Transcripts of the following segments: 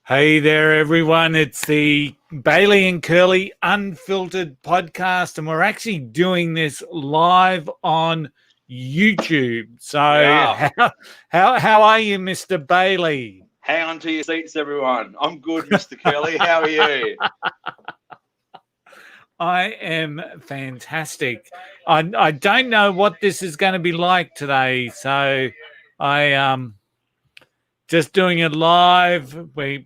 Hey there, everyone. It's the Bailey and Curly Unfiltered podcast, and we're actually doing this live on YouTube. So Yeah. how are you, Mr. Bailey? Hang on to your seats, everyone. I'm good, Mr. Curly. How are you? I am fantastic. I don't know what this is going to be like today, so I just doing it live. We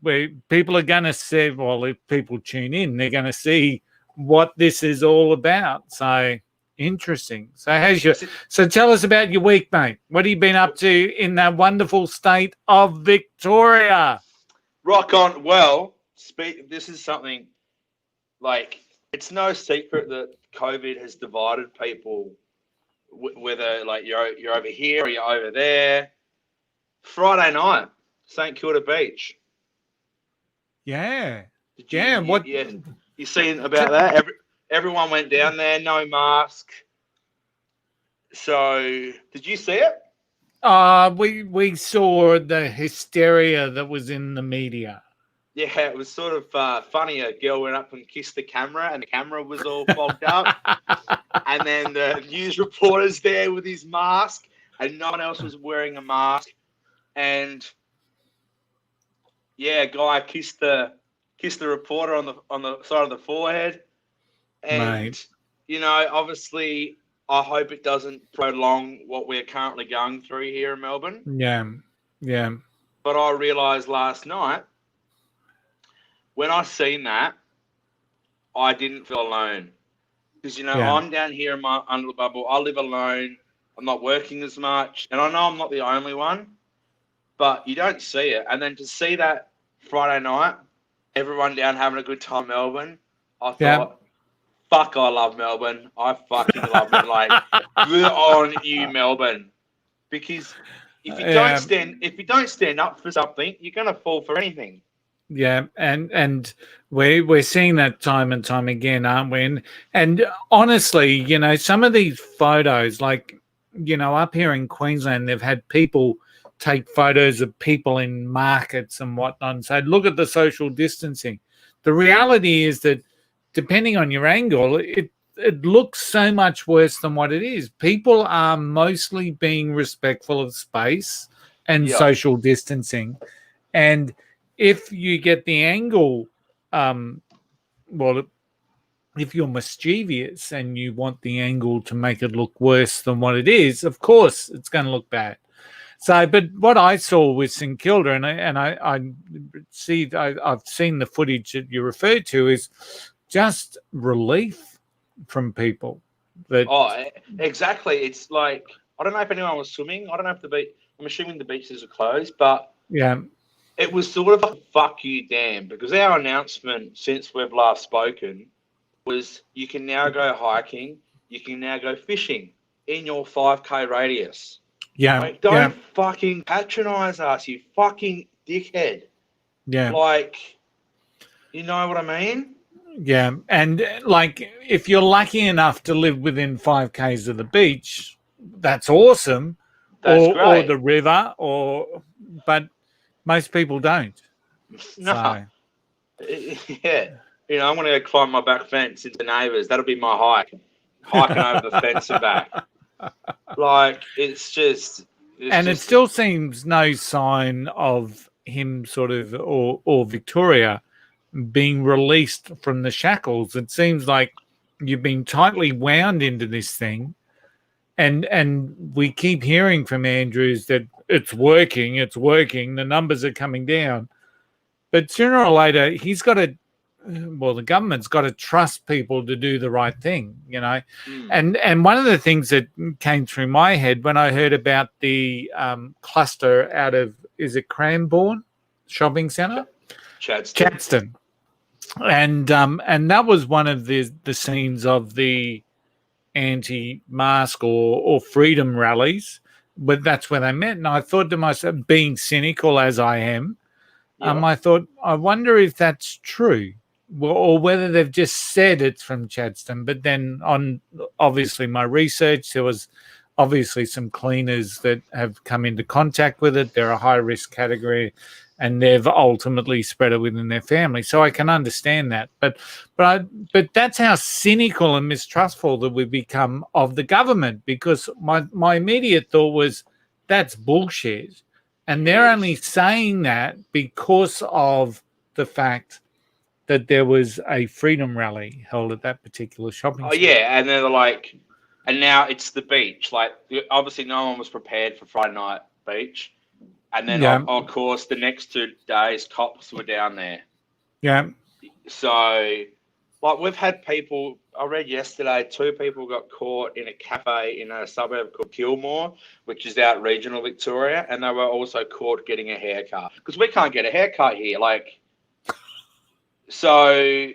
people are going to see. Well, if people tune in, they're going to see what this is all about. So interesting. So tell us about your week, mate. What have you been up to in that wonderful state of Victoria? Rock on. Well, this is something it's no secret that COVID has divided people, whether you're over here or you're over there. Friday night, St Kilda Beach. Yeah. You seen about that? Everyone went down there, no mask. So, did you see it? We saw the hysteria that was in the media. Yeah, it was sort of funny. A girl went up and kissed the camera, and the camera was all fogged up. And then the news reporter's there with his mask, and no one else was wearing a mask. And yeah, a guy kissed the reporter on the side of the forehead. And Mate. Obviously, I hope it doesn't prolong what we're currently going through here in Melbourne. Yeah. But I realised last night, when I seen that, I didn't feel alone. Because, I'm down here in my own little bubble. I live alone. I'm not working as much. And I know I'm not the only one. But you don't see it. And then to see that Friday night, everyone down having a good time in Melbourne, I thought, fuck, I love Melbourne. I fucking love it. Good on you, Melbourne. Because if you don't stand up for something, you're going to fall for anything. Yeah, and we're seeing that time and time again, aren't we? And honestly, some of these photos, up here in Queensland, they've had people take photos of people in markets and whatnot and say, look at the social distancing. The reality is that depending on your angle, it looks so much worse than what it is. People are mostly being respectful of space and social distancing. And if you get the angle, if you're mischievous and you want the angle to make it look worse than what it is, of course it's going to look bad. So, but what I saw with St Kilda, and I've seen the footage that you referred to, is just relief from people. Exactly. It's like, I don't know if anyone was swimming. I don't know if I'm assuming the beaches are closed, but yeah. It was sort of a fuck you damn, because our announcement since we've last spoken was you can now go hiking, you can now go fishing in your 5K radius. Yeah. Don't fucking patronize us, you fucking dickhead. Yeah. You know what I mean? Yeah. And if you're lucky enough to live within 5Ks of the beach, that's awesome. That's great. Or the river, but most people don't. No. So. Yeah. I'm going to go climb my back fence into neighbours. That'll be my hike. Hiking over the fence and back. It still seems no sign of him or Victoria being released from the shackles. It seems like you've been tightly wound into this thing. And we keep hearing from Andrews that it's working, the numbers are coming down. But sooner or later, the government's got to trust people to do the right thing, And one of the things that came through my head when I heard about the cluster out of, is it Cranbourne Shopping Centre? Chadstone. And that was one of the scenes of the anti-mask or freedom rallies, but that's where they met. And I thought to myself, being cynical as I am, I thought, I wonder if that's true, or whether they've just said it's from Chadstone. But then on obviously my research, there was obviously some cleaners that have come into contact with it. They're a high risk category, and they've ultimately spread it within their family. So I can understand that, but that's how cynical and mistrustful that we've become of the government. Because my immediate thought was, that's bullshit, and they're only saying that because of the fact that there was a freedom rally held at that particular shopping centre. Yeah, and they're like, and now it's the beach. Like, obviously, no one was prepared for Friday night beach. And then, of course, the next 2 days, cops were down there. Yeah. So, like, we've had people, I read yesterday, 2 people got caught in a cafe in a suburb called Kilmore, which is out regional Victoria, and they were also caught getting a haircut. Because we can't get a haircut here. Like, so,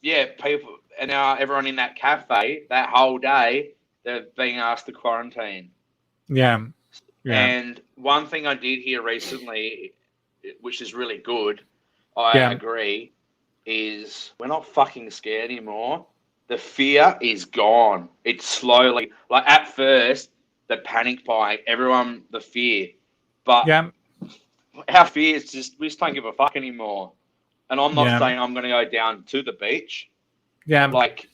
yeah, people, and now everyone in that cafe, that whole day, they're being asked to quarantine. Yeah. Yeah. And one thing I did hear recently, which is really good, I agree, is we're not fucking scared anymore. The fear is gone. It's slowly, like at first, the panic buying, everyone, the fear. But our fear is just, we just don't give a fuck anymore. And I'm not saying I'm going to go down to the beach. Yeah. Like,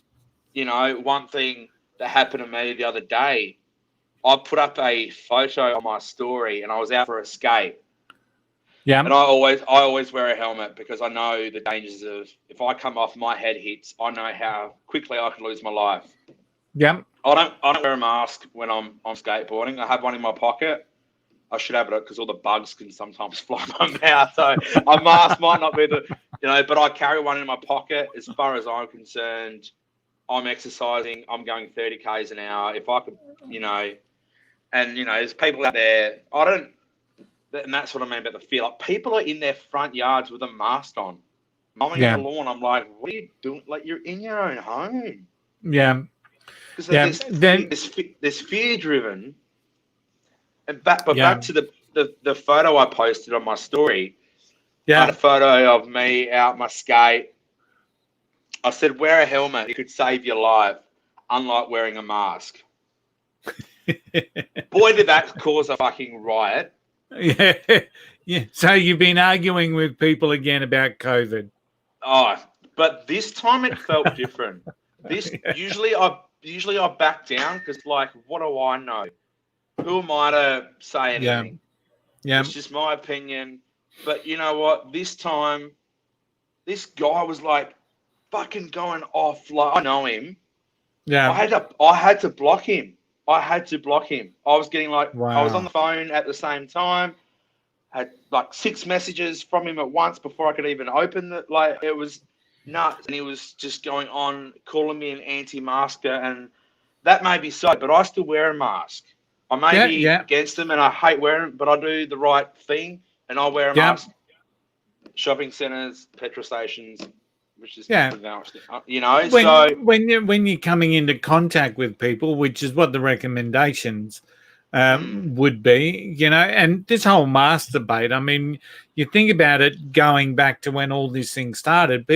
you know, one thing that happened to me the other day, I put up a photo on my story, and I was out for a skate. Yeah. And I always wear a helmet because I know the dangers of, if I come off, my head hits, I know how quickly I could lose my life. Yeah. I don't wear a mask when I'm skateboarding. I have one in my pocket. I should have it because all the bugs can sometimes fly in my mouth. So a mask might not be but I carry one in my pocket. As far as I'm concerned, I'm exercising. I'm going 30 Ks an hour. If I could, and there's people out there. And that's what I mean about the fear. Like, people are in their front yards with a mask on, mowing the lawn. I'm like, what are you doing? Like, you're in your own home. Yeah. Because there's fear driven. And back to the photo I posted on my story. Yeah. I had a photo of me out my skate. I said, wear a helmet. It could save your life, unlike wearing a mask. Boy, did that cause a fucking riot. Yeah. Yeah. So you've been arguing with people again about COVID. Oh, but this time it felt different. Usually I back down because, like, what do I know? Who am I to say anything? Yeah. It's just my opinion. But you know what? This time, this guy was like fucking going off. Like, I know him. Yeah. I had to block him. I was getting I was on the phone at the same time. Had like 6 messages from him at once before I could even open it. Like, it was nuts. And he was just going on, calling me an anti-masker. And that may be so, but I still wear a mask. I may be against them and I hate wearing it, but I do the right thing and I wear a mask. Shopping centres, petrol stations, which is when you're coming into contact with people, which is what the recommendations would be, and this whole mask debate. I mean, you think about it, going back to when all these things started,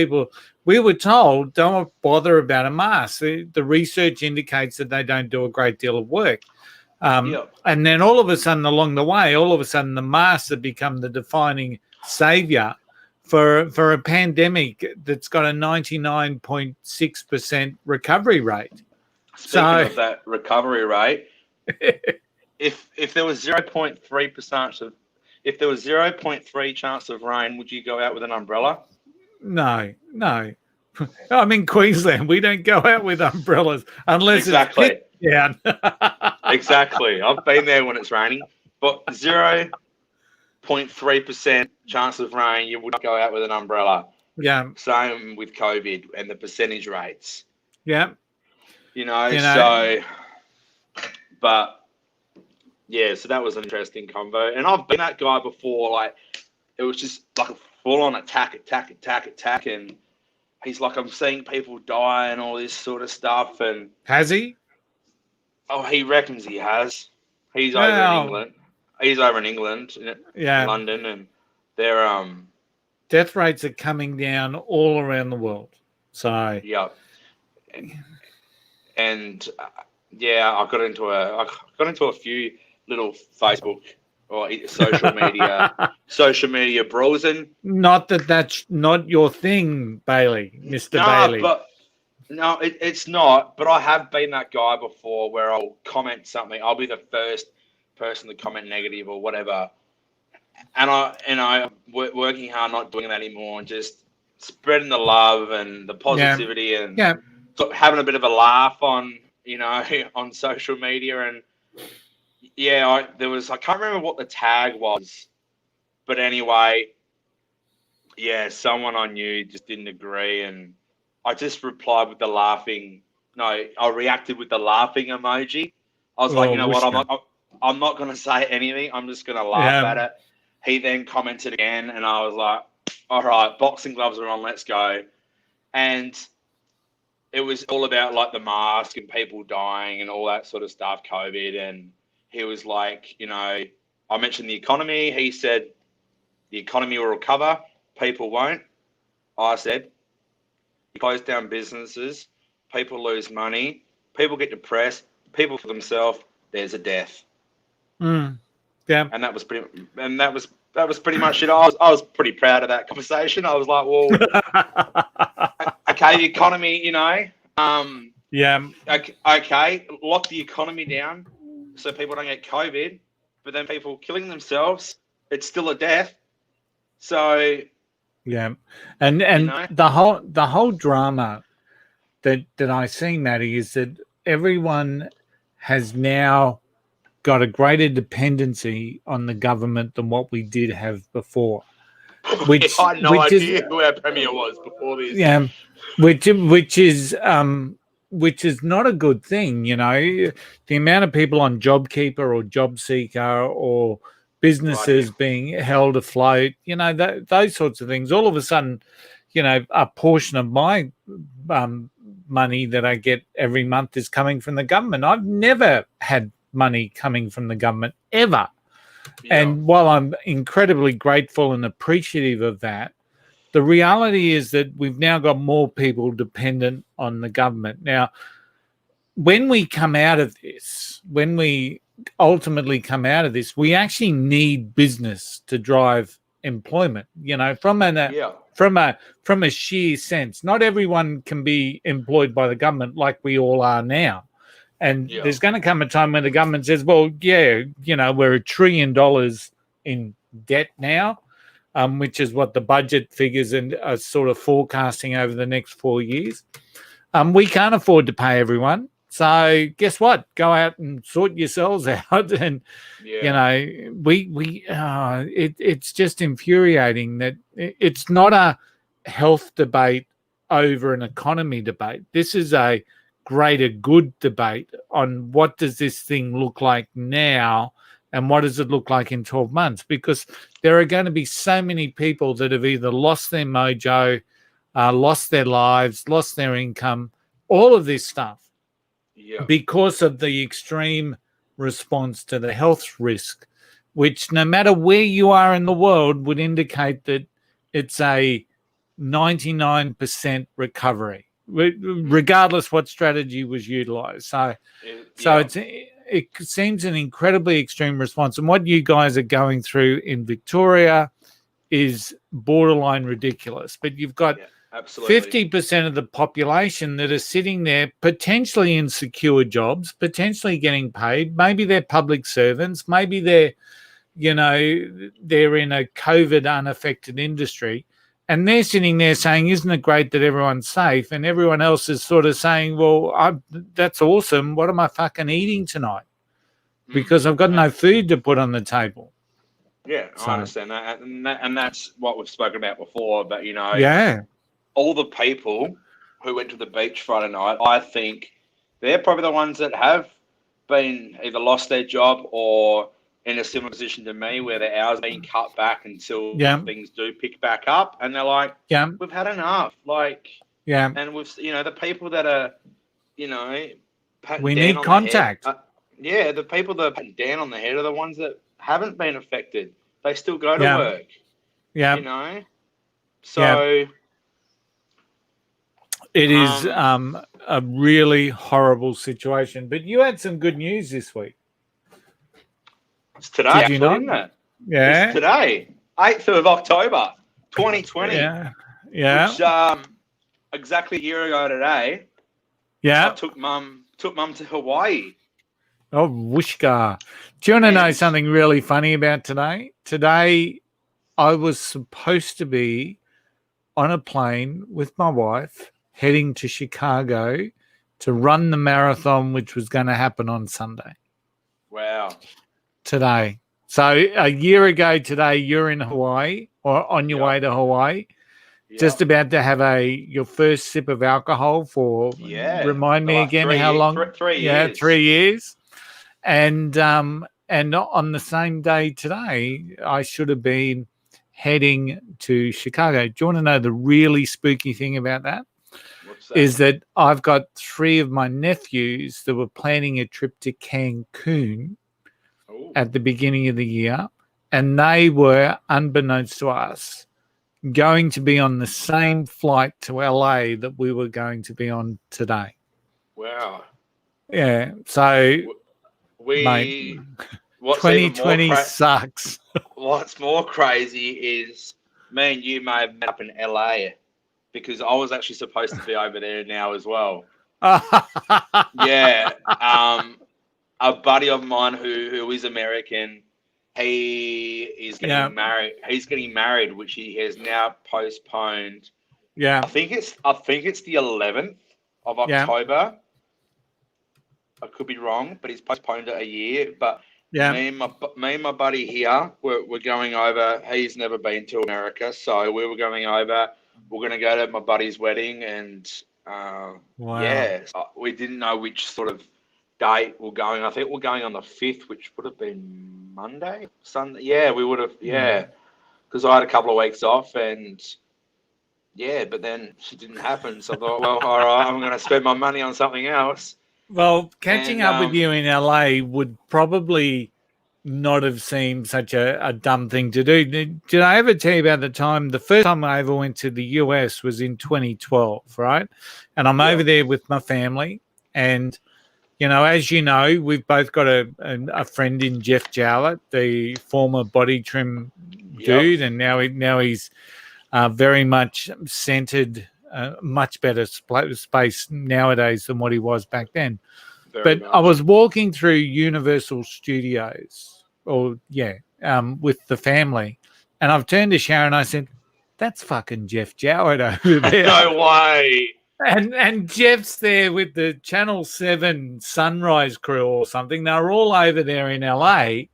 we were told, don't bother about a mask. The research indicates that they don't do a great deal of work. And then all of a sudden, along the way, the masks have become the defining savior for a pandemic that's got a 99.6% recovery rate. Speaking of that recovery rate, if there was 0.3 chance of rain, would you go out with an umbrella? No. I'm in Queensland. We don't go out with umbrellas unless it's down. Exactly. I've been there when it's raining, but 0.3% chance of rain, you would go out with an umbrella. Yeah. Same with COVID and the percentage rates. Yeah. So that was an interesting convo. And I've been that guy before. Like, it was just like a full-on attack. And he's like, I'm seeing people die and all this sort of stuff. And has he? Oh, he reckons he has. He's over in England. He's over in England, in London, and they're death rates are coming down all around the world. So and Yeah, I got into a few little Facebook or social media bruising. Not that that's not your thing, Bailey, Mr. No, Bailey. but no, it's not. But I have been that guy before where I'll comment something. I'll be the first person to comment negative or whatever, and working hard, not doing that anymore, and just spreading the love and the Yeah. positivity and Yeah. having a bit of a laugh on on social media. And yeah, I can't remember what the tag was, but anyway, yeah, someone I knew just didn't agree, and I just replied with the laughing. No, I reacted with the laughing emoji. I was like, Oh, you know what? Wishka. I'm not going to say anything. I'm just going to laugh Yeah. at it. He then commented again, and I was like, all right, boxing gloves are on. Let's go. And it was all about like the mask and people dying and all that sort of stuff, COVID. And he was like, I mentioned the economy. He said the economy will recover, people won't. I said, you close down businesses, people lose money, people get depressed, people for themselves, there's a death. Yeah. And that was pretty much it. I was pretty proud of that conversation. I was like, well, okay, the economy, Yeah. okay, lock the economy down so people don't get COVID, but then people killing themselves, it's still a death. So Yeah. And the whole drama that I see, Matty, is that everyone has now got a greater dependency on the government than what we did have before. Which I had no which is idea who our premier was before this. yeah, which is not a good thing. The amount of people on JobKeeper or JobSeeker or businesses being held afloat, those sorts of things. All of a sudden, a portion of my money that I get every month is coming from the government. I've never had money coming from the government ever. Yeah. And while I'm incredibly grateful and appreciative of that, the reality is that we've now got more people dependent on the government. Now, when we come out of this, when we ultimately come out of this, we actually need business to drive employment, from a sheer sense. Not everyone can be employed by the government like we all are now. And there's going to come a time when the government says, well, yeah, we're $1 trillion in debt now, which is what the budget figures and are sort of forecasting over the next 4 years. We can't afford to pay everyone. So guess what? Go out and sort yourselves out. And, it's just infuriating that it's not a health debate over an economy debate. This is a greater good debate on what does this thing look like now and what does it look like in 12 months, because there are going to be so many people that have either lost their mojo, lost their lives, lost their income, all of this stuff because of the extreme response to the health risk, which no matter where you are in the world would indicate that it's a 99% recovery, regardless what strategy was utilized. So it seems an incredibly extreme response. And what you guys are going through in Victoria is borderline ridiculous. But you've got 50% of the population that are sitting there potentially in secure jobs, potentially getting paid. Maybe they're public servants. Maybe they're in a COVID unaffected industry. And they're sitting there saying, isn't it great that everyone's safe? And everyone else is sort of saying, well, that's awesome. What am I fucking eating tonight? Because I've got no food to put on the table. Yeah, I understand that. And that's what we've spoken about before. But, all the people who went to the beach Friday night, I think they're probably the ones that have been either lost their job or in a similar position to me where their hours being cut back until things do pick back up, and they're like, we've had enough. And we've, the people that are, we need contact. The people that are patting down on the head are the ones that haven't been affected. They still go to work. So It is a really horrible situation. But you had some good news this week. It's today, Did you actually, not? isn't it? Yeah. It's today, 8th of October, 2020. Yeah. Which exactly a year ago today. Yeah. I took mum to Hawaii. Oh, whooshka. Do you want to know something really funny about today? Today, I was supposed to be on a plane with my wife heading to Chicago to run the marathon, which was going to happen on Sunday. Wow. Today. So a year ago today, you're in Hawaii or on your way to Hawaii, just about to have your first sip of alcohol for, remind me again how long? 3 years. 3 years. And on the same day today, I should have been heading to Chicago. Do you want to know the really spooky thing about that? What's that? Is that I've got 3 of my nephews that were planning a trip to Cancun at the beginning of the year, and they were, unbeknownst to us, going to be on the same flight to LA that we were going to be on today. Wow. Yeah. So, mate, 2020 sucks. What's more crazy is me and you may have met up in LA because I was actually supposed to be over there now as well. Yeah. A buddy of mine who is American, he is getting married. He's getting married, which he has now postponed. Yeah. I think it's the 11th of October. I could be wrong, but he's postponed it a year. But me and my buddy here, we're going over. He's never been to America, so we were going over. We're going to go to my buddy's wedding, and we didn't know which sort of date we're going. I think we're going on the 5th, which would have been Monday, Sunday. Yeah, we would have. Yeah, because I had a couple of weeks off, and but then it didn't happen. So I thought, well, all right, I'm going to spend my money on something else. Well, catching up with you in LA would probably not have seemed such a dumb thing to do. Did I ever tell you about the first time I ever went to the US was in 2012, right? And I'm over there with my family. And, you know, as you know, we've both got a friend in Jeff Jowlett, the former body trim dude. And now he's very much centered, much better space nowadays than what he was back then. I was walking through Universal Studios, with the family, and I've turned to Sharon and I said, "That's fucking Jeff Jowett over there." No way. And Jeff's there with the Channel 7 Sunrise crew or something. They're all over there in LA.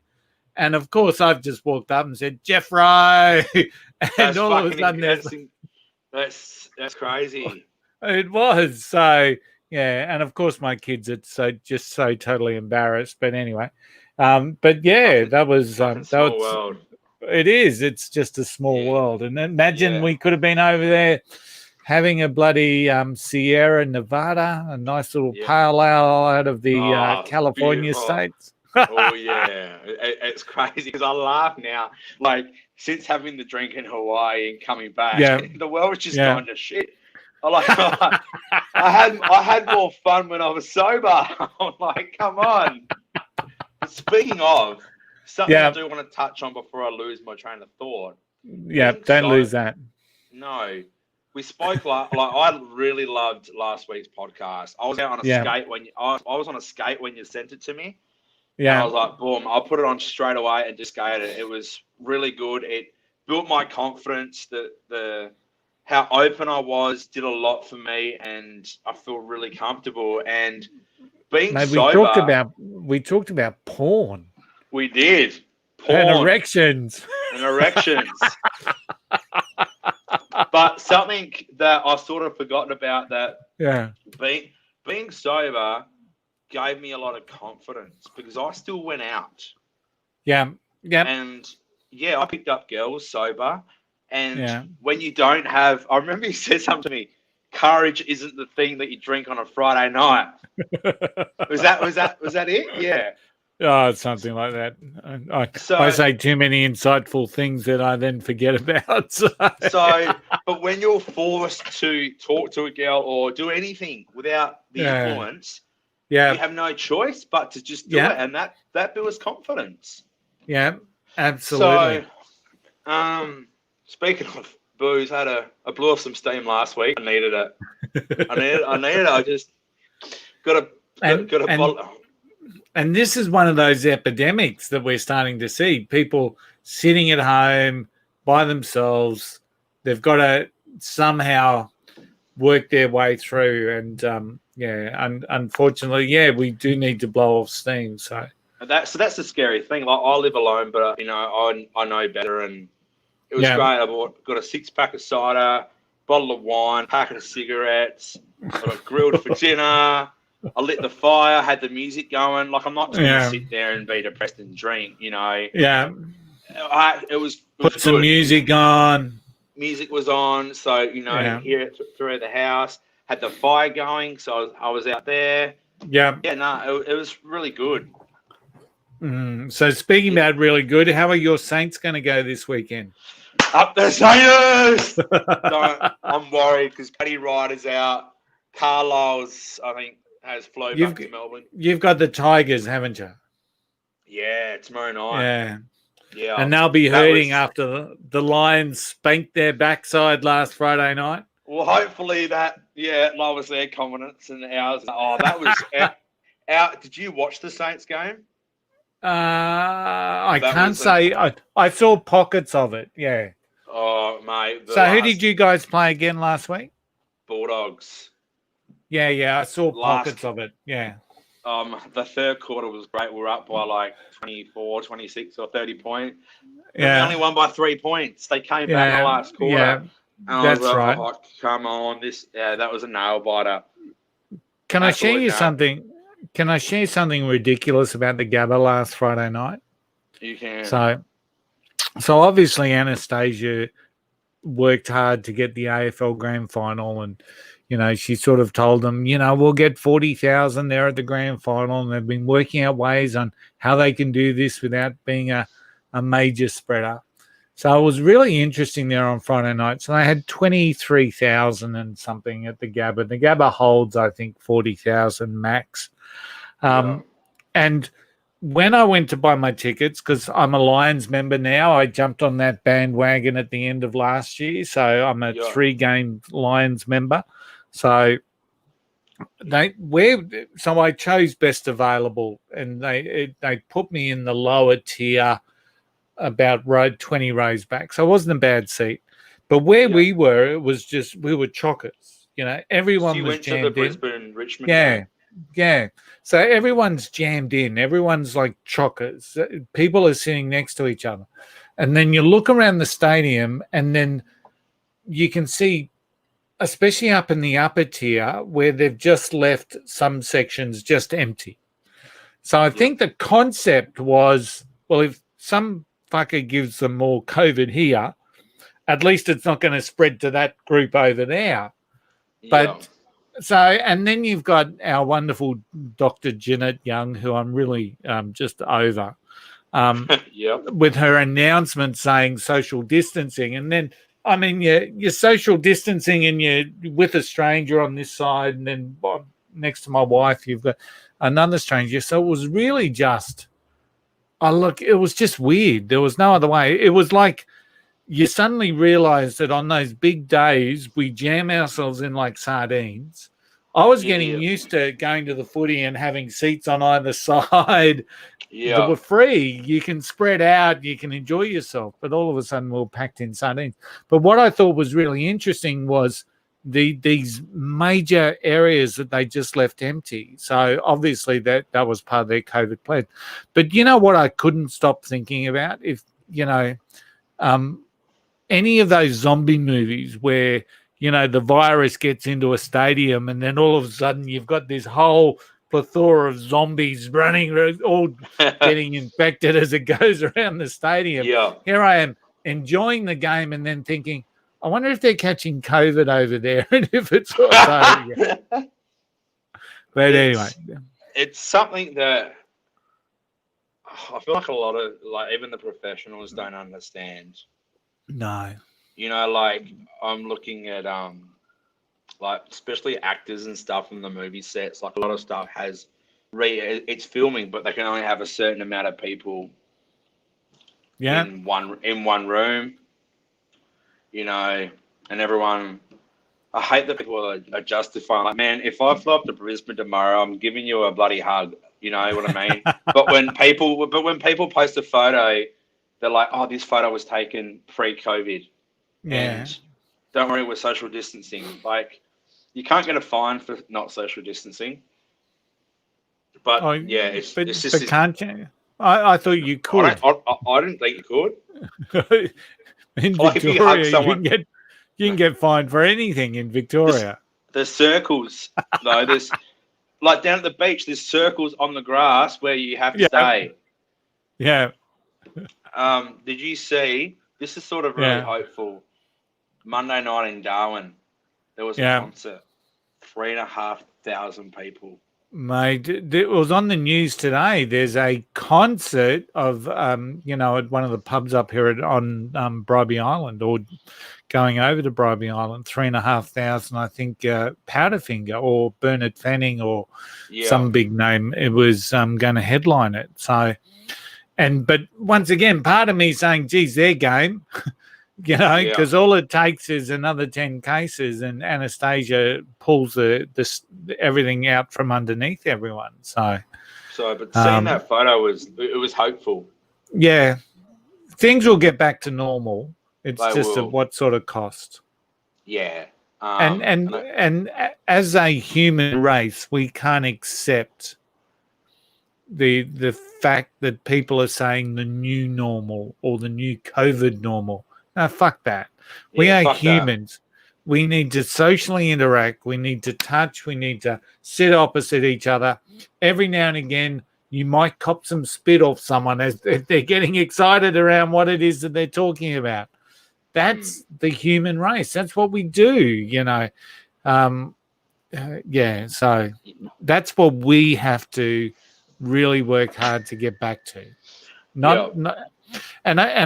And of course, I've just walked up and said, "Jeff Rowe." And all of a sudden, that's crazy. It was. So, yeah. And of course, my kids are so totally embarrassed. But anyway, that was small world. It is. It's just a small world. And imagine we could have been over there having a bloody Sierra Nevada, a nice little pale ale out of the California states. Oh yeah, it's crazy because I laugh now. Like since having the drink in Hawaii and coming back, the world's just gone to shit. I had more fun when I was sober. I'm like, come on. Speaking of something, I do want to touch on before I lose my train of thought. Yeah, don't lose that. No, we spoke I really loved last week's podcast. I was out on a skate when I was on a skate when you sent it to me. Yeah, and I was like, boom! I'll put it on straight away and just skated it. It was really good. It built my confidence. How open I was did a lot for me, and I feel really comfortable. And being sober, we talked about porn. We did porn and erections. But something that I sort of forgotten about being sober gave me a lot of confidence because I still went out. Yeah. And I picked up girls sober. And when you don't have, I remember you said something to me, courage isn't the thing that you drink on a Friday night. Was that it? Yeah. Oh, it's something like that. I say too many insightful things that I then forget about. So But when you're forced to talk to a girl or do anything without the influence, you have no choice but to just do it, and that builds confidence. Yeah, absolutely. So, speaking of booze, I blew off some steam last week. I needed it. I needed it. I just got a bottle. And this is one of those epidemics that we're starting to see. People sitting at home by themselves. They've got to somehow work their way through. And, unfortunately, we do need to blow off steam. So that's the scary thing. Like, I live alone, but, I know better. And it was great. I got a 6-pack of cider, bottle of wine, packet of cigarettes. I got grilled for dinner. I lit the fire, had the music going. Like, I'm not just going to sit there and be depressed and drink, Yeah. It was Put some good. music on. Music was on, so, hear it through the house. Had the fire going, so I was out there. Yeah. Yeah, no, it was really good. So speaking about really good, how are your Saints going to go this weekend? Up the Saints! I'm worried because Paddy Ryder's out. Carlisle's, I think, has flown back to Melbourne. You've got the Tigers, haven't you? Yeah, tomorrow night. Yeah. And they'll be hurting after the Lions spanked their backside last Friday night. Well, hopefully that lowers their confidence and ours. Oh, that was out. Did you watch the Saints game? I can't say. I saw pockets of it, yeah. Oh, mate. So who did you guys play again last week? Bulldogs. Yeah, I saw pockets of it, yeah. The third quarter was great. We were up by like 24, 26 or 30 points. Yeah. We only won by 3 points. They came back in the last quarter. Yeah, that's right. Oh, come on. That was a nail biter. Can I share you something? Can I share something ridiculous about the Gabba last Friday night? You can. So obviously Anastasia worked hard to get the AFL Grand Final, and she sort of told them, we'll get 40,000 there at the Grand Final, and they've been working out ways on how they can do this without being a major spreader. So it was really interesting there on Friday night. So they had 23,000 and something at the Gabba. The Gabba holds, I think, 40,000 max. And when I went to buy my tickets, because I'm a Lions member now, I jumped on that bandwagon at the end of last year. So I'm a 3-game Lions member. So I chose best available, and they put me in the lower tier, about 20 rows back. So it wasn't a bad seat. But where we were, it was just, we were chockers. Everyone was jammed in. You went to the Brisbane Richmond game. Yeah. So everyone's jammed in. Everyone's like chockers. People are sitting next to each other. And then you look around the stadium, and then you can see, especially up in the upper tier, where they've just left some sections just empty. So I think the concept was, well, if some fucker gives them more COVID here, at least it's not going to spread to that group over there. But so, and then you've got our wonderful Dr. Janet Young, who I'm really just over, with her announcement saying social distancing. And then, I mean, you're social distancing and you're with a stranger on this side, and then next to my wife, you've got another stranger. So it was really just, it was just weird. There was no other way. It was like you suddenly realize that on those big days, we jam ourselves in like sardines. I was getting used to going to the footy and having seats on either side that were free. You can spread out, you can enjoy yourself, but all of a sudden we're packed in sardines. But what I thought was really interesting was these major areas that they just left empty. So obviously that was part of their COVID plan. But you know what I couldn't stop thinking about? If, any of those zombie movies where, the virus gets into a stadium and then all of a sudden you've got this whole plethora of zombies running, all getting infected as it goes around the stadium. Yeah. Here I am enjoying the game and then thinking, I wonder if they're catching COVID over there and if it's all over. But anyway. It's something that I feel like a lot of, even the professionals don't understand. No. You know, like I'm looking at like especially actors and stuff in the movie sets. Like a lot of stuff has it's filming, but they can only have a certain amount of people in one room. You know, and everyone. I hate that people are justifying. Like, man, if I fly up to Brisbane tomorrow, I'm giving you a bloody hug. You know what I mean? But when people post a photo, they're like, "Oh, this photo was taken pre-COVID," and don't worry, we're social distancing. Like, you can't get a fine for not social distancing. But it's just. Can't you? I thought you could. I didn't think you could. In Victoria, you can get fined for anything in Victoria. There's circles, though. There's like down at the beach. There's circles on the grass where you have to stay. Yeah. Did you see? This is sort of really hopeful. Monday night in Darwin, there was a concert. 3,500 people. Mate, it was on the news today. There's a concert of, at one of the pubs up here on Bribie Island, or going over to Bribie Island, 3,500, I think, Powderfinger or Bernard Fanning or some big name. It was going to headline it. So, but once again, part of me saying, geez, their game. Because all it takes is another 10 cases and Anastasia pulls everything out from underneath everyone. But seeing that photo was hopeful. Yeah. Things will get back to normal. It's just at what sort of cost. Yeah. And as a human race, we can't accept the fact that people are saying the new normal or the new COVID normal. No, fuck that. We are humans. That. We need to socially interact. We need to touch. We need to sit opposite each other. Every now and again, you might cop some spit off someone as they're getting excited around what it is that they're talking about. That's the human race. That's what we do, So that's what we have to really work hard to get back to. And I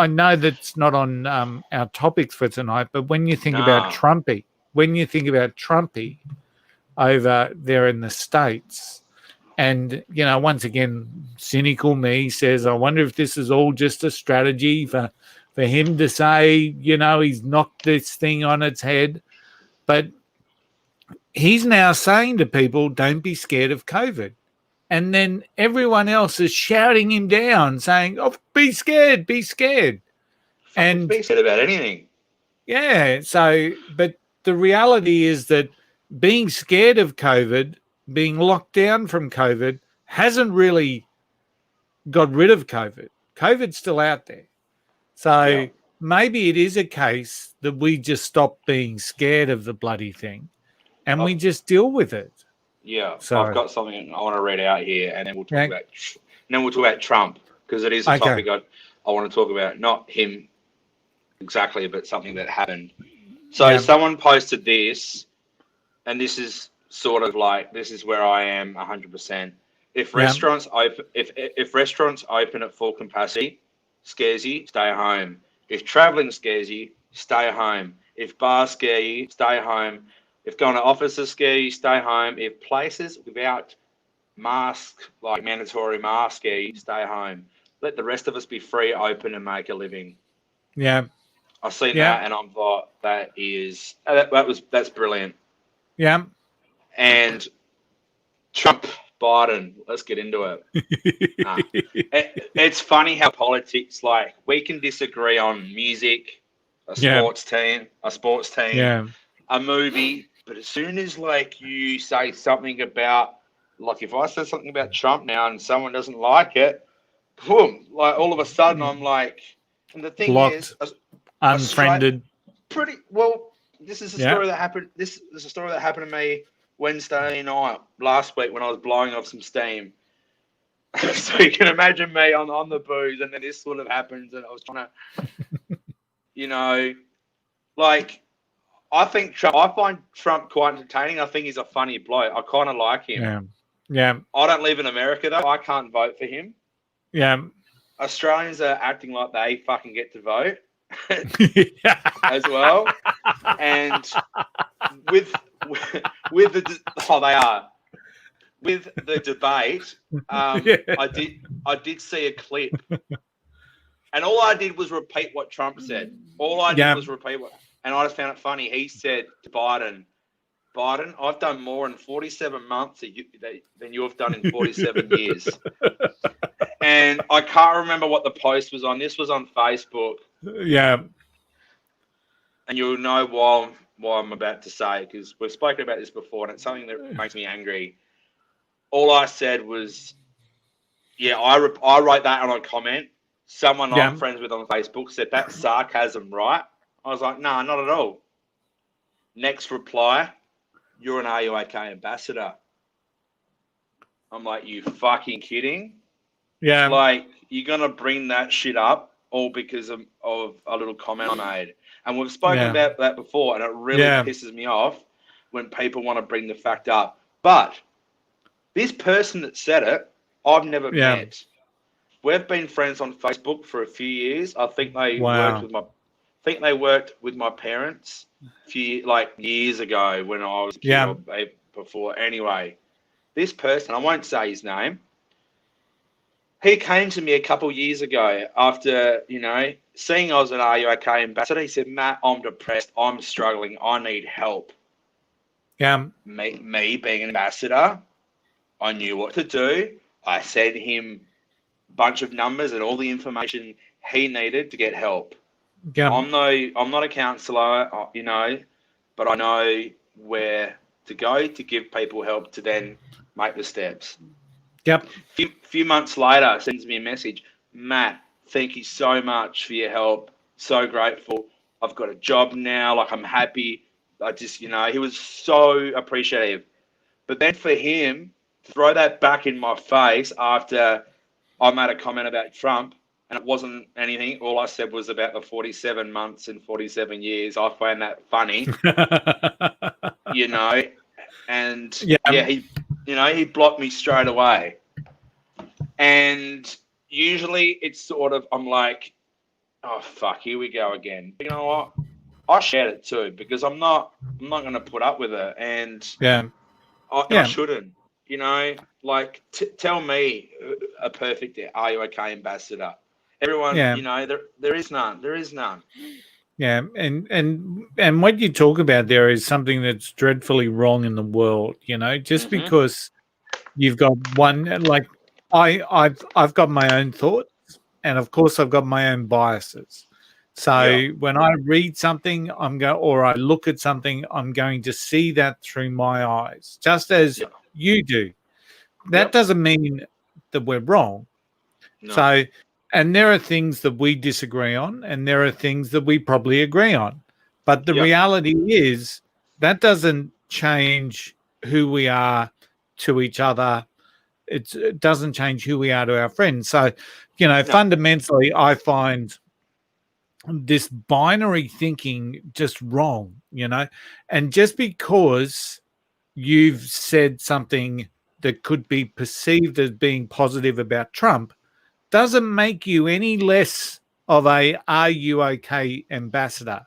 know that's not on our topics for tonight, but when you think about Trumpy over there in the States, and once again, cynical me says, I wonder if this is all just a strategy for him to say, he's knocked this thing on its head, but he's now saying to people, don't be scared of COVID. And then everyone else is shouting him down, saying, "Oh, be scared, be scared." And be scared about anything. Yeah. So, but the reality is that being scared of COVID, being locked down from COVID, hasn't really got rid of COVID. COVID's still out there. So maybe it is a case that we just stop being scared of the bloody thing, and we just deal with it. Yeah, so I've got something I want to read out here, and then we'll talk about Trump, because it is a topic I want to talk about. Not him exactly, but something that happened. So someone posted this, and this is sort of like, this is where I am 100%. If restaurants open, if restaurants open at full capacity, scares you, stay home. If traveling scares you, stay home. If bars scare you, stay home. If going to offices scare you, stay home. If places without mask, like mandatory mask, scare you, stay home. Let the rest of us be free, open, and make a living. Yeah, I've seen that, and I'm thought that's brilliant. Yeah, and Trump, Biden. Let's get into it. It's funny how politics, like, we can disagree on music, a sports team, a movie. But as soon as, like, you say something about, like, if I say something about Trump now and someone doesn't like it, boom, like, all of a sudden I'm like, and the thing blocked, is, unfriended. Pretty well. This is a story that happened. This is a story that happened to me Wednesday night last week when I was blowing off some steam. So you can imagine me on the booze, and then this sort of happens, and I was trying to, like. I find Trump quite entertaining. I think he's a funny bloke. I kind of like him. Yeah. I don't live in America, though. I can't vote for him. Yeah. Australians are acting like they fucking get to vote. as well. And with the they are with the debate. I did see a clip, and all I did was repeat what Trump said. All I did was repeat what, and I just found it funny. He said to Biden, I've done more in 47 months than you have done in 47 years. And I can't remember what the post was on. This was on Facebook. Yeah. And you'll know why I'm about to say, because we've spoken about this before, and it's something that makes me angry. All I said was, I wrote that on a comment. Someone I'm friends with on Facebook said, "That's sarcasm, right?" I was like, "No, not at all." Next reply, "You're an RUAK ambassador." I'm like, "You fucking kidding?" Yeah. Like, you're going to bring that shit up all because of a little comment I made. And we've spoken about that before, and it really pisses me off when people want to bring the fact up. But this person that said it, I've never met. We've been friends on Facebook for a few years. I think they worked with my parents years ago when I was a kid or before. Anyway, this person, I won't say his name, he came to me a couple of years ago after, seeing I was an RUAK ambassador. He said, "Matt, I'm depressed. I'm struggling. I need help." Yeah. Me being an ambassador, I knew what to do. I sent him a bunch of numbers and all the information he needed to get help. Yeah. I'm not a counsellor, but I know where to go to give people help to then make the steps. Yep. Few months later, sends me a message. "Matt, thank you so much for your help. So grateful. I've got a job now. Like, I'm happy." I just, he was so appreciative. But then for him to throw that back in my face after I made a comment about Trump, and it wasn't anything. All I said was about the 47 months and 47 years. I found that funny, and he blocked me straight away. And usually it's sort of, I'm like, "Oh fuck, here we go again." But you know what? I shared it too because I'm not going to put up with it, and I shouldn't. Tell me a perfect RUAK ambassador. Everyone, there is none. There is none. Yeah, and what you talk about there is something that's dreadfully wrong in the world. Just because you've got one, like I've got my own thoughts, and of course I've got my own biases. So when I read something, or I look at something, I'm going to see that through my eyes, just as you do. That doesn't mean that we're wrong. No. So, and there are things that we disagree on, and there are things that we probably agree on. But the reality is that doesn't change who we are to each other. It doesn't change who we are to our friends. So, fundamentally, I find this binary thinking just wrong, and just because you've said something that could be perceived as being positive about Trump doesn't make you any less of a RUAK ambassador.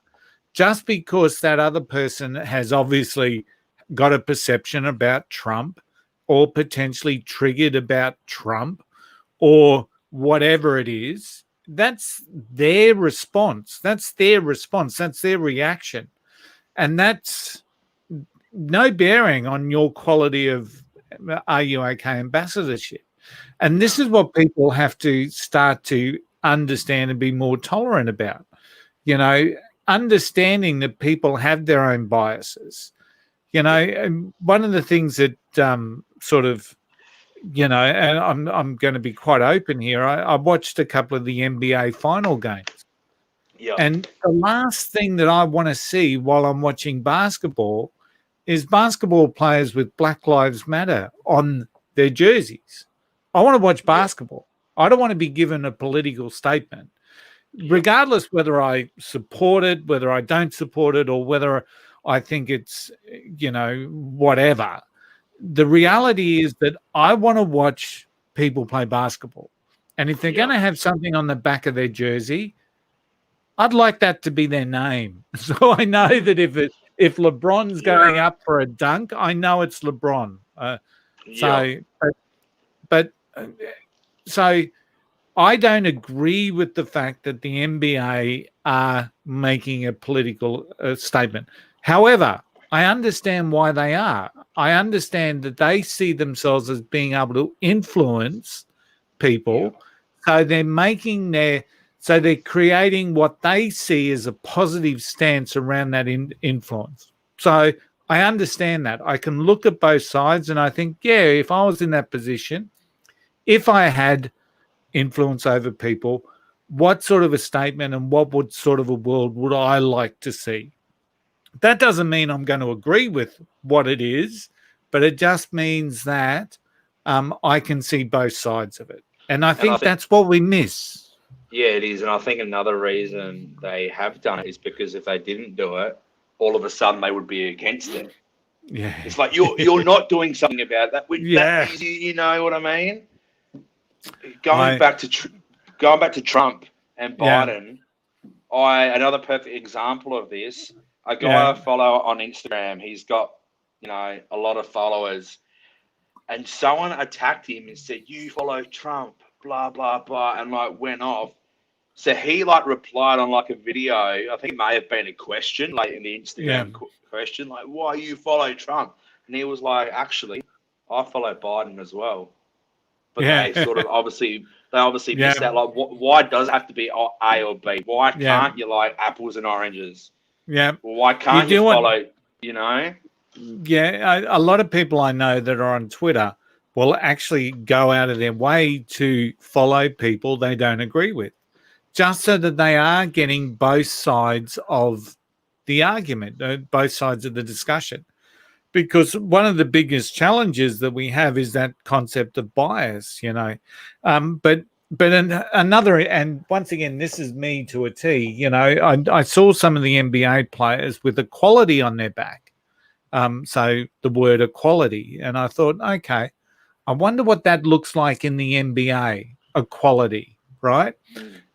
Just because that other person has obviously got a perception about Trump or potentially triggered about Trump or whatever it is, that's their response. That's their response. That's their reaction. And that's no bearing on your quality of RUAK ambassadorship. And this is what people have to start to understand and be more tolerant about. Understanding that people have their own biases. And one of the things that and I'm going to be quite open here. I watched a couple of the NBA final games. Yeah. And the last thing that I want to see while I'm watching basketball is basketball players with Black Lives Matter on their jerseys. I want to watch basketball. I don't want to be given a political statement, regardless whether I support it, whether I don't support it, or whether I think it's, whatever. The reality is that I want to watch people play basketball. And if they're going to have something on the back of their jersey, I'd like that to be their name. So I know that if LeBron's going up for a dunk, I know it's LeBron. So I don't agree with the fact that the NBA are making a political statement. However, I understand why they are. I understand that they see themselves as being able to influence people. So they're creating what they see as a positive stance around that influence. So I understand that. I can look at both sides and I think, yeah, if I was in that position, if I had influence over people, what sort of a statement and what would sort of a world would I like to see? That doesn't mean I'm going to agree with what it is, but it just means that I can see both sides of it. And I think that's what we miss. Yeah, it is. And I think another reason they have done it is because if they didn't do it, all of a sudden they would be against it. Yeah. It's like you're not doing something about that. Yeah. That, you know what I mean? Going back to Trump and Biden, another perfect example of this, a guy I follow on Instagram, he's got, a lot of followers, and someone attacked him and said, "You follow Trump, blah, blah, blah," and went off. So he replied on a video. I think it may have been a question, in the Instagram question, "Why you follow Trump?" And he was like, "Actually, I follow Biden as well." But they sort of obviously missed out. Why does it have to be A or B? Why can't you like apples and oranges? Yeah. Well, why can't you follow? Yeah, a lot of people I know that are on Twitter will actually go out of their way to follow people they don't agree with, just so that they are getting both sides of the argument, both sides of the discussion. Because one of the biggest challenges that we have is that concept of bias, But another, and once again, this is me to a T. I saw some of the NBA players with equality on their back. So the word equality, and I thought, okay, I wonder what that looks like in the NBA, equality, right?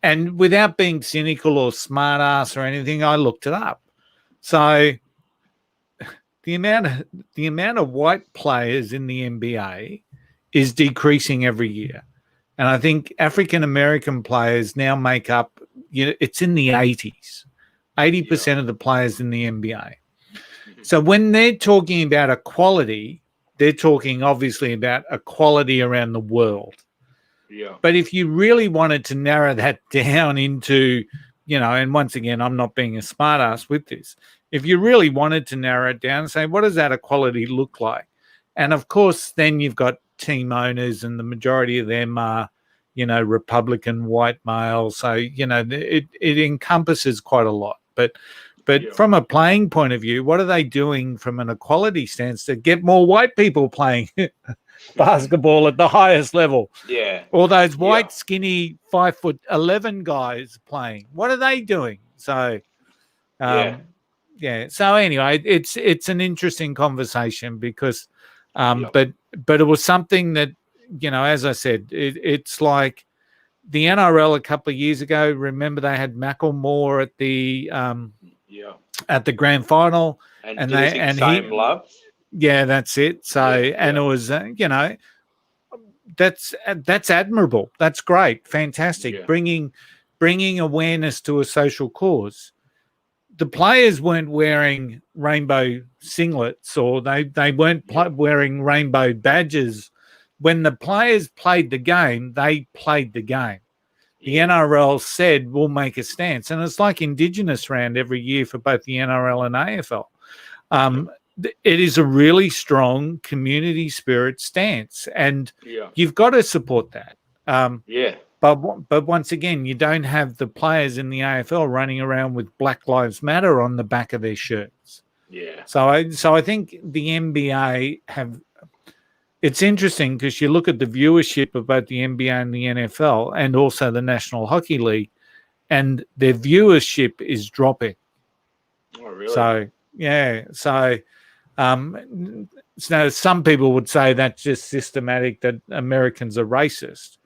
And without being cynical or smart ass or anything, I looked it up. So the amount of white players in the NBA is decreasing every year. And I think African American players now make up, it's in the 80s, 80% of the players in the NBA. So when they're talking about equality, they're talking obviously about equality around the world. Yeah. But if you really wanted to narrow that down into, and once again, I'm not being a smartass with this. If you really wanted to narrow it down and say, what does that equality look like? And of course, then you've got team owners, and the majority of them are, Republican white males. So, it encompasses quite a lot. But from a playing point of view, what are they doing from an equality stance to get more white people playing basketball at the highest level? Yeah. All those white, skinny, 5'11" guys playing. What are they doing? So, So anyway, it's an interesting conversation because, but it was something that, as I said, it's like the NRL a couple of years ago. Remember they had Macklemore at the at the grand final, and he love. Yeah, that's it. So and it was that's admirable. That's great, fantastic. Yeah. Bringing awareness to a social cause. The players weren't wearing rainbow singlets, or they weren't wearing rainbow badges. When the players played the game, they played the game. The NRL said, we'll make a stance. And it's like Indigenous round every year for both the NRL and AFL. It is a really strong community spirit stance, and you've got to support that. But once again, you don't have the players in the AFL running around with Black Lives Matter on the back of their shirts. Yeah. So I think the NBA have. It's interesting because you look at the viewership of both the NBA and the NFL, and also the National Hockey League, and their viewership is dropping. Oh, really? So yeah. So some people would say that's just systematic, that Americans are racist.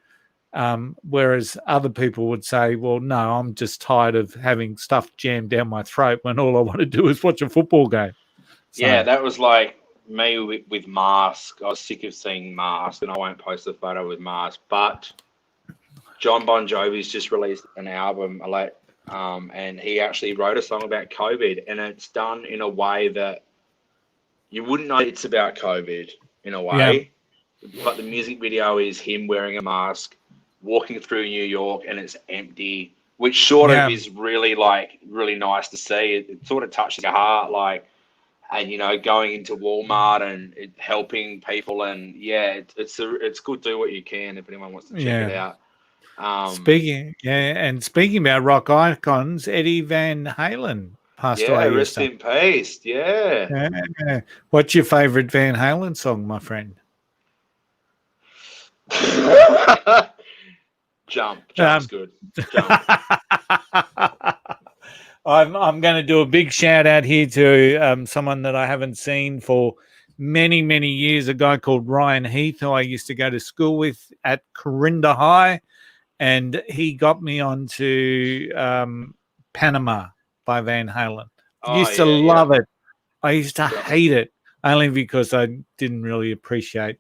Whereas other people would say, well, no, I'm just tired of having stuff jammed down my throat when all I want to do is watch a football game. So, yeah, that was like me with Mask. I was sick of seeing Mask, and I won't post a photo with Mask. But John Bon Jovi's just released an album, and he actually wrote a song about COVID, and it's done in a way that you wouldn't know it's about COVID in a way. But the music video is him wearing a mask, walking through New York, and it's empty, which sort of is really nice to see. It sort of touches your heart, and going into Walmart and helping people, and it's good. Do what you can if anyone wants to check it out. Speaking about rock icons, Eddie Van Halen passed away. Rest in peace. Yeah. What's your favorite Van Halen song, my friend? Jump's good. Jump. I'm going to do a big shout out here to someone that I haven't seen for many, many years, a guy called Ryan Heath, who I used to go to school with at Corinda High, and he got me onto Panama by Van Halen. I used to love it. I used to hate it, only because I didn't really appreciate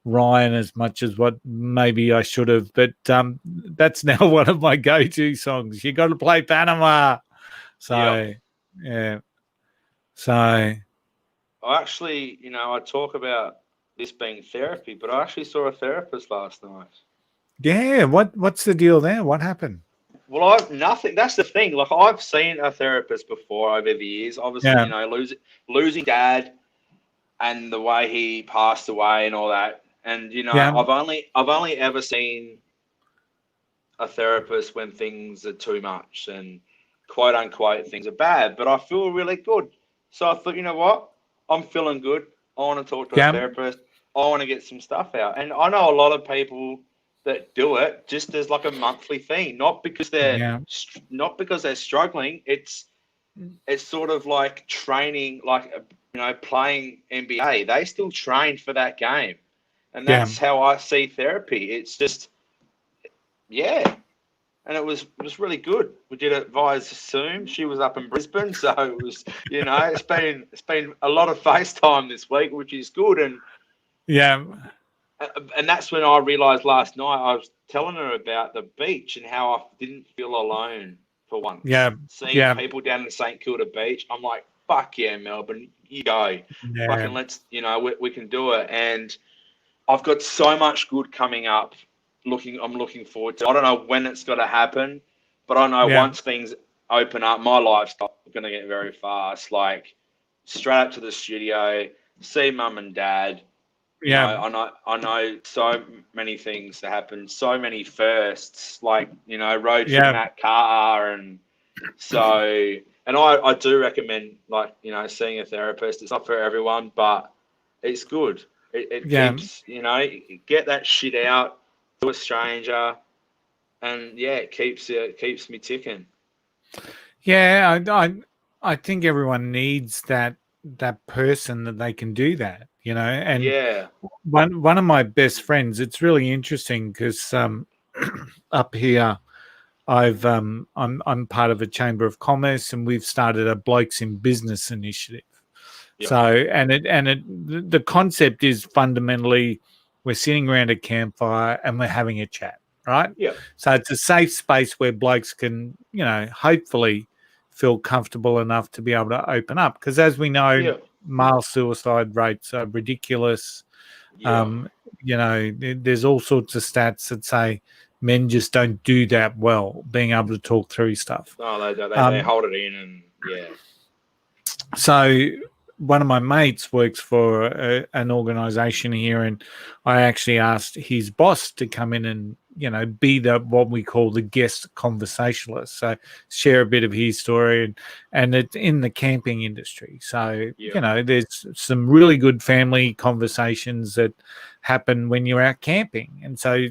Ryan as much as what maybe I should have. But that's now one of my go-to songs. You got to play Panama. So, yeah. So, I actually, I talk about this being therapy, but I actually saw a therapist last night. Yeah. What's the deal there? What happened? Well, nothing. That's the thing. Like, I've seen a therapist before over the years. Obviously, losing Dad and the way he passed away and all that. And I've only ever seen a therapist when things are too much and quote unquote things are bad. But I feel really good. So I thought, you know what? I'm feeling good. I want to talk to a therapist. I want to get some stuff out. And I know a lot of people that do it just as like a monthly thing, not because they're struggling. It's sort of like training, playing NBA. They still train for that game, and that's how I see therapy. It's just, and it was really good. We did it via Zoom. She was up in Brisbane, so it was it's been a lot of FaceTime this week, which is good. And that's when I realised last night, I was telling her about the beach and how I didn't feel alone for once. Seeing people down in St Kilda Beach, I'm like, fuck yeah, Melbourne, you go. Fucking let's, we can do it. And I've got so much good coming up. I'm looking forward to. I don't know when it's going to happen, but I know once things open up, my lifestyle's going to get very fast. Like, straight up to the studio, see mum and dad. I know so many things that happen, so many firsts, road trip Matt Carr, and so, and I do recommend seeing a therapist. It's not for everyone, but it's good. It keeps get that shit out to a stranger, and it keeps me ticking. Yeah, I think everyone needs that person that they can do that. And one of my best friends, it's really interesting because up here I'm part of a chamber of commerce, and we've started a Blokes in Business initiative. So the concept is fundamentally we're sitting around a campfire and we're having a chat, right? So it's a safe space where blokes can hopefully feel comfortable enough to be able to open up, because as we know, male suicide rates are ridiculous. There's all sorts of stats that say men just don't do that well, being able to talk through stuff. Oh, they hold it in, and So one of my mates works for an organization here, and I actually asked his boss to come in and be what we call the guest conversationalist, so share a bit of his story, and it's in the camping industry. So there's some really good family conversations that happen when you're out camping. And so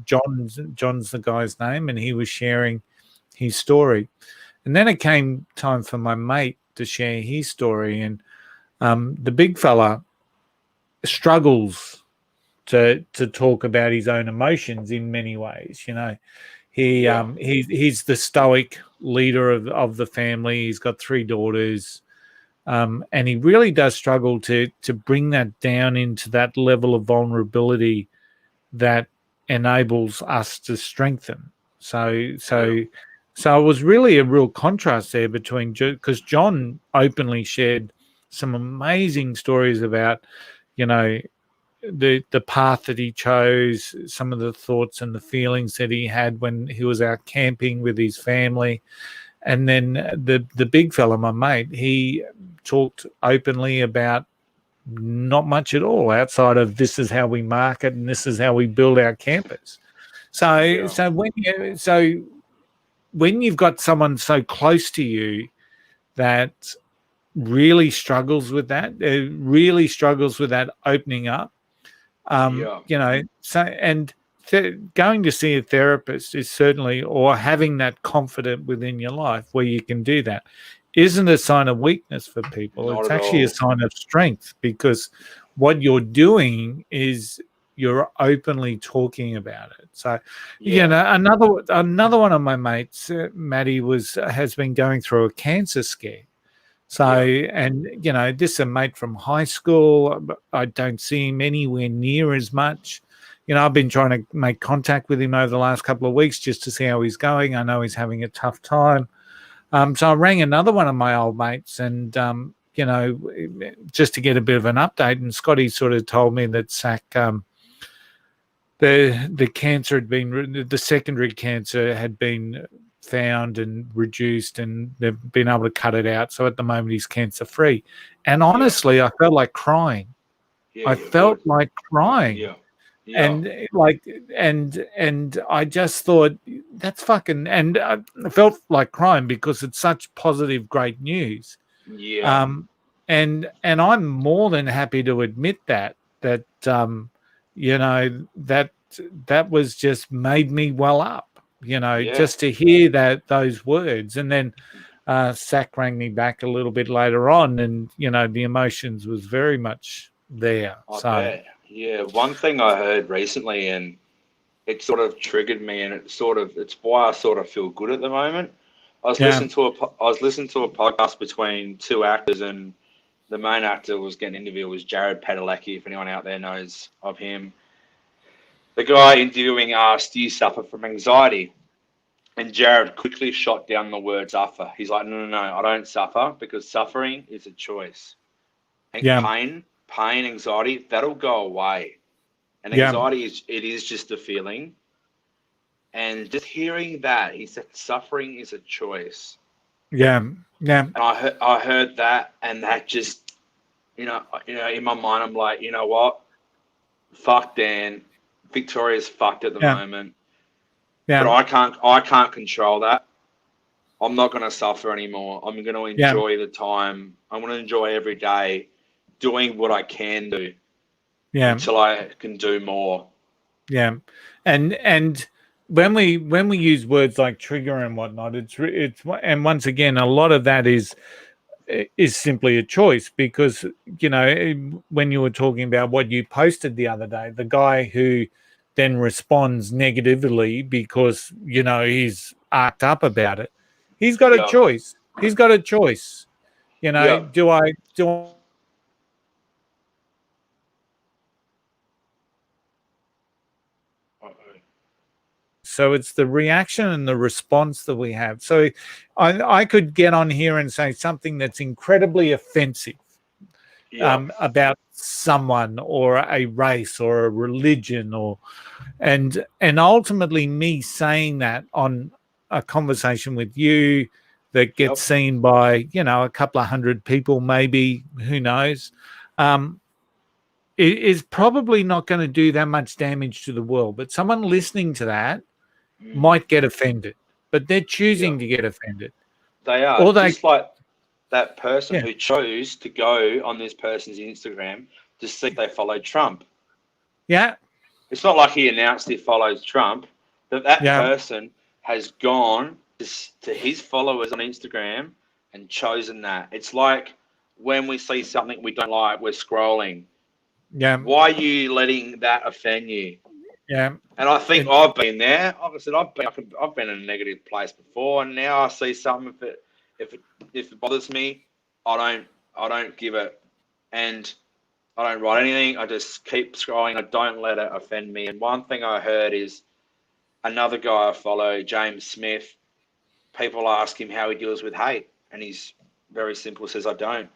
John's the guy's name, and he was sharing his story, and then it came time for my mate to share his story, and the big fella struggles to talk about his own emotions in many ways. He's the stoic leader of the family. He's got 3 daughters. And he really does struggle to bring that down into that level of vulnerability that enables us to strengthen. So it was really a real contrast there between, because John openly shared some amazing stories about, the path that he chose, some of the thoughts and the feelings that he had when he was out camping with his family. And then the big fella, my mate, he talked openly about not much at all outside of this is how we market and this is how we build our campus. So when you've got someone so close to you that really struggles with that, really struggles with that opening up, going to see a therapist is certainly, or having that confidence within your life where you can do that, isn't a sign of weakness for people. Not it's at actually all. a sign of strength, because what you're doing is you're openly talking about it. So, another one of my mates, Maddie, has been going through a cancer scare. So, and this is a mate from high school. I don't see him anywhere near as much. I've been trying to make contact with him over the last couple of weeks just to see how he's going. I know he's having a tough time. So I rang another one of my old mates and, just to get a bit of an update. And Scotty sort of told me that Zach, the cancer had been, the secondary cancer had been found and reduced, and they've been able to cut it out. So at the moment he's cancer free. And honestly, I felt like crying. I felt like crying. And and I just thought, that's fucking, and I felt like crying because it's such positive, great news. And I'm more than happy to admit that that was just made me well up, just to hear those words. And then Sack rang me back a little bit later on, and the emotions was very much there. Bet. Yeah, one thing I heard recently, and it sort of triggered me, and it's why I sort of feel good at the moment. I was listening to a podcast between 2 actors, and the main actor was getting interviewed was Jared Padalecki. If anyone out there knows of him, the guy interviewing asked, "Do you suffer from anxiety?" And Jared quickly shot down the word "suffer." He's like, "No, I don't suffer, because suffering is a choice. And pain, anxiety, that'll go away. And anxiety is just a feeling." And just hearing that, he said, suffering is a choice. And I heard that, and that just, in my mind, I'm like, you know what? Fuck Dan. Victoria's fucked at the moment. But I can't control that. I'm not going to suffer anymore. I'm going to enjoy the time. I'm going to enjoy every day doing what I can do until I can do more. And when we use words like trigger and whatnot, it's and once again, a lot of that is simply a choice, because when you were talking about what you posted the other day, the guy who then responds negatively because he's arced up about it, he's got a choice. He's got a choice. Do I So it's the reaction and the response that we have. So I could get on here and say something that's incredibly offensive about someone or a race or a religion, and ultimately me saying that on a conversation with you that gets seen by a couple of hundred people, maybe, who knows, it is probably not going to do that much damage to the world. But someone listening to that might get offended, but they're choosing to get offended. They are. Or just like that person who chose to go on this person's Instagram to see if they followed Trump. Yeah. It's not like he announced he follows Trump, but that person has gone to his followers on Instagram and chosen that. It's like when we see something we don't like, we're scrolling. Yeah. Why are you letting that offend you? Yeah. And I think I've been there. Like I said, I've been in a negative place before, and now I see something. If it bothers me, I don't give it, and I don't write anything. I just keep scrolling. I don't let it offend me. And one thing I heard is another guy I follow, James Smith. People ask him how he deals with hate, and he's very simple. Says I don't.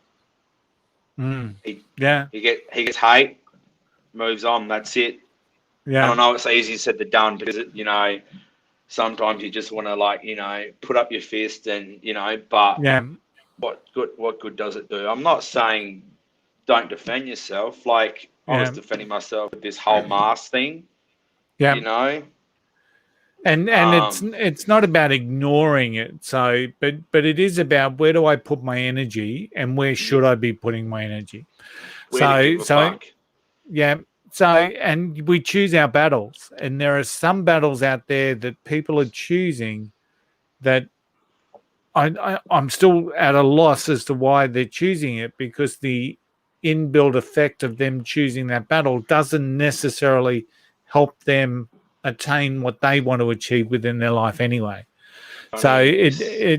He Yeah. he gets hate, moves on. That's it. And Yeah. I know it's easier said than done because sometimes you just want to put up your fist and but Yeah. what good does it do? I'm not saying don't defend yourself. Like I was Yeah. defending myself with this whole mask thing, Yeah. you know. And it's not about ignoring it. So, but it is about where do I put my energy and where should I be putting my energy. Where to give a fuck. Yeah. So, and we choose our battles, and there are some battles out there that people are choosing that I'm still at a loss as to why they're choosing it, because the inbuilt effect of them choosing that battle doesn't necessarily help them attain what they want to achieve within their life anyway. So yeah.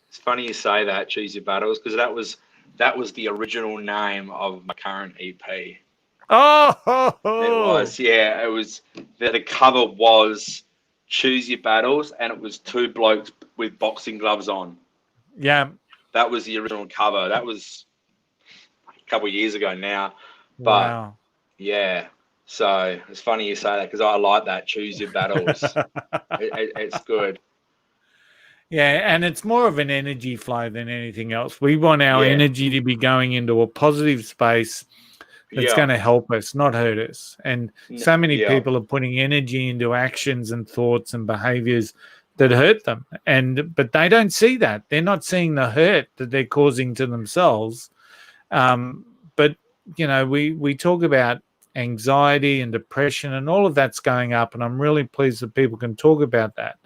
It's funny you say that, choose your battles, because that was the original name of my current EP. Oh, it was, yeah, it was. The cover was choose your battles, and it was two blokes with boxing gloves on. Yeah. That was the original cover. That was a couple of years ago now, but Wow. yeah. So it's funny you say that because I like that. Choose your battles. It's good. Yeah, and it's more of an energy flow than anything else. We want our energy to be going into a positive space that's going to help us, not hurt us. And so many people are putting energy into actions and thoughts and behaviors that hurt them. But they don't see that. They're not seeing the hurt that they're causing to themselves. But we talk about anxiety and depression, and all of that's going up, and I'm really pleased that people can talk about that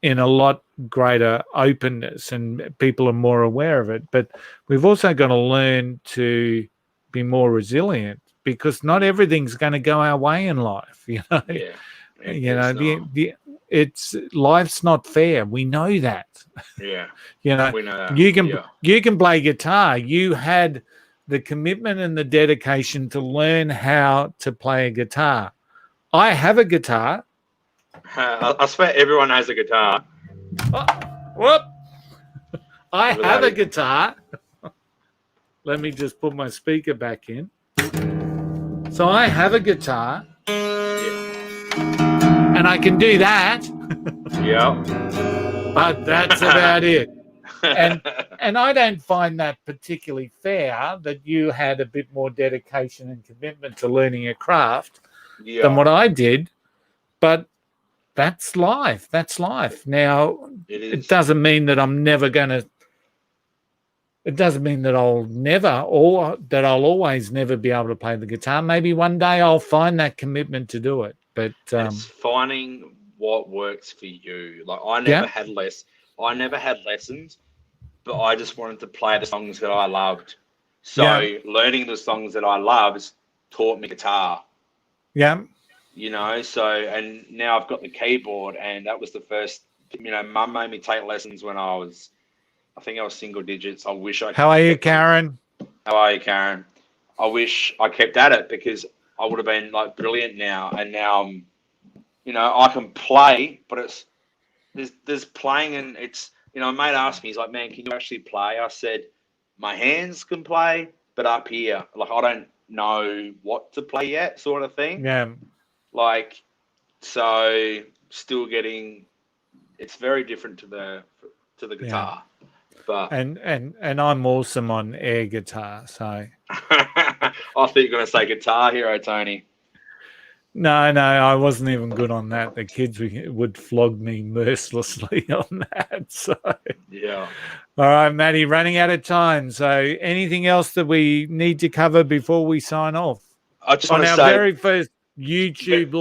in a lot greater openness, and people are more aware of it. But we've also got to learn to be more resilient, because not everything's going to go our way in life. It's life's not fair. We know that. Yeah. We know that. You can play guitar. You had the commitment and the dedication to learn how to play a guitar. I have a guitar. I swear everyone has a guitar. Whoop! I have a guitar. Let me just put my speaker back in. So I have a guitar. And I can do that. Yeah. But that's about it. And I don't find that particularly fair, that you had a bit more dedication and commitment to learning a craft than what I did. But that's life. That's life. Now, it doesn't mean that I'm never going to. It doesn't mean that I'll never, or that I'll always never be able to play the guitar. Maybe one day I'll find that commitment to do it. But it's finding what works for you. Like I never had lessons, but I just wanted to play the songs that I loved. So learning the songs that I loved taught me guitar. Yeah. And now I've got the keyboard, and that was the first. Mum made me take lessons when I think I was single digits. I wish I. How are you, Karen? How are you, Karen? I wish I kept at it, because I would have been like brilliant now. And now I'm, I can play, but there's playing, and it's, a mate asked me, he's like, man, can you actually play? I said, my hands can play, but up here, like I don't know what to play yet, sort of thing. Yeah. Like, so still getting, it's very different to the guitar. Yeah. But and I'm awesome on air guitar, so I thought you were going to say Guitar Hero, Tony. No, I wasn't even good on that. The kids would flog me mercilessly on that. So yeah. All right, Matty, running out of time. So anything else that we need to cover before we sign off? I just want to say, very first YouTube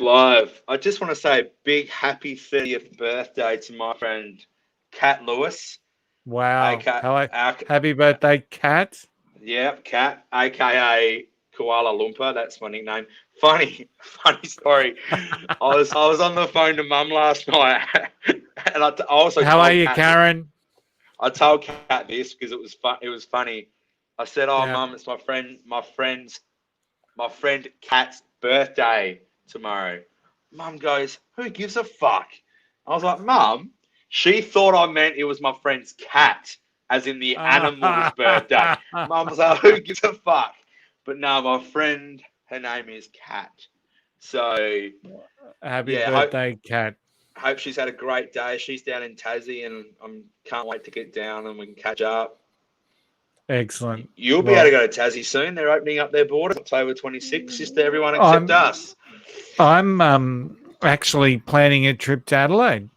Live. I just want to say a big happy 30th birthday to my friend Kat Lewis. Wow. Happy birthday, Kat. Yeah, Cat, aka Koala Lumpur. That's my nickname. Funny story. I was on the phone to Mum last night, and I also How are told you, Cat. Karen? I told Cat this because it was fun. It was funny. I said, "Oh, Yeah. Mum, it's my friend Cat's birthday tomorrow." Mum goes, "Who gives a fuck?" I was like, "Mum, she thought I meant it was my friend's cat, as in the animal's birthday." Mum was like, "Who gives a fuck?" But no, my friend, her name is Cat. So Happy yeah, birthday, Kat. hope she's had a great day. She's down in Tassie, and I can't wait to get down and we can catch up. Excellent. You'll be able to go to Tassie soon. They're opening up their borders October 26th, just to everyone except us. I'm actually planning a trip to Adelaide.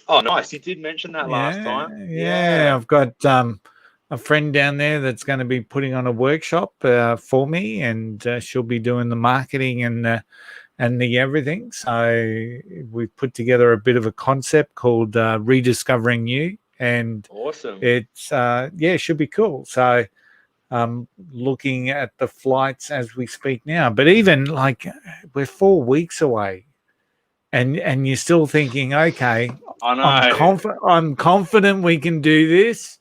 Oh, nice. You did mention that last time. Yeah. I've got a friend down there that's going to be putting on a workshop for me, and she'll be doing the marketing and the everything. So we've put together a bit of a concept called Rediscovering You, and awesome. It's should be cool. So looking at the flights as we speak now, but even like we're 4 weeks away, and you're still thinking, okay, I know. I'm confident we can do this,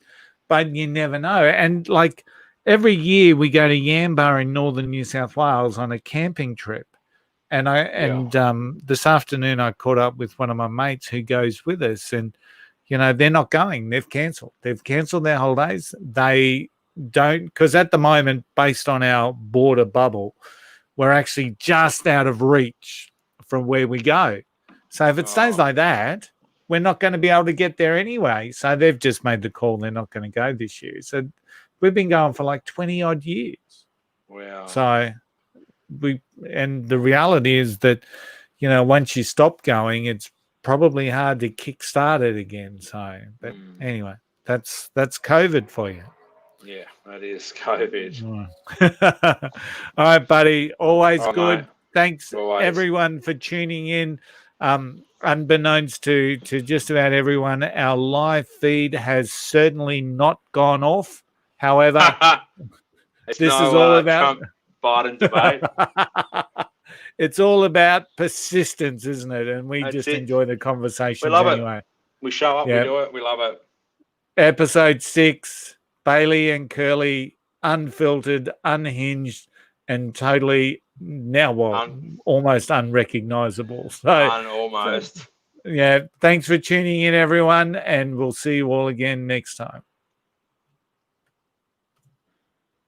but you never know. And like every year we go to Yamba in northern New South Wales on a camping trip. And this afternoon I caught up with one of my mates who goes with us, and they're not going. They've cancelled. They've cancelled their holidays. They don't, because at the moment, based on our border bubble, we're actually just out of reach from where we go. So if it stays like that, we're not going to be able to get there anyway. So they've just made the call. They're not going to go this year. So we've been going for like 20 odd years. Wow. So and the reality is that, once you stop going, it's probably hard to kickstart it again. So, but anyway, that's COVID for you. Yeah, that is COVID. All right, buddy. Always good. Mate. Thanks, Always. everyone, for tuning in. Unbeknownst to just about everyone, our live feed has certainly not gone off. However, this is all about Trump-Biden debate. It's all about persistence, isn't it? And we That's just it. enjoy the conversations we love anyway. It. We show up, we do it, we love it. Episode 6, Bailey and Curly, unfiltered, unhinged, and totally almost unrecognizable. So almost. Thanks for tuning in, everyone, and we'll see you all again next time.